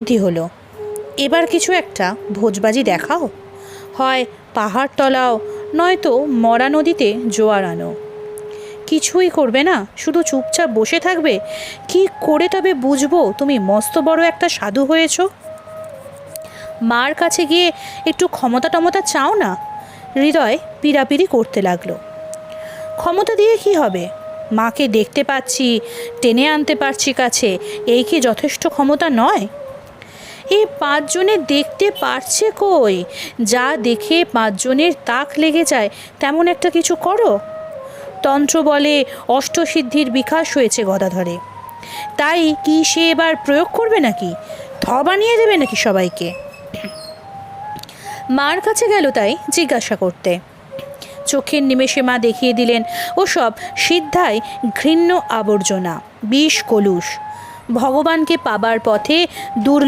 বুদ্ধি হলো, এবার কিছু একটা ভোজবাজি দেখাও, হয় পাহাড় টলাও, নয়তো মরা নদীতে জোয়ার আনো। কিছুই করবে না, শুধু চুপচাপ বসে থাকবে? কি করে তবে বুঝবো তুমি মস্ত বড় একটা সাধু হয়েছো? মার কাছে গিয়ে একটু ক্ষমতা টমতা চাও না? হৃদয় পিড়াপিড়ি করতে লাগলো। ক্ষমতা দিয়ে কি হবে? মাকে দেখতে পাচ্ছি, টেনে আনতে পারছি কাছে, এই কি যথেষ্ট ক্ষমতা নয়? এই পাঁচজনের দেখতে পারছে কই? যা দেখে পাঁচজনের তাক লেগে যায় তেমন একটা কিছু করো। তন্ত্র বলে অষ্টসিদ্ধির বিকাশ হয়েছে গদাধরে, তাই কি সে এবার প্রয়োগ করবে নাকি? থ বানিয়ে দেবে নাকি সবাইকে? মার কাছে গেল তাই জিজ্ঞাসা করতে। চোখের নিমেষে মা দেখিয়ে দিলেন ওসব সিদ্ধায় ঘৃণ্য আবর্জনা, বিষ কলুষ। ভগবানকে পাবার পথে দুর্লভ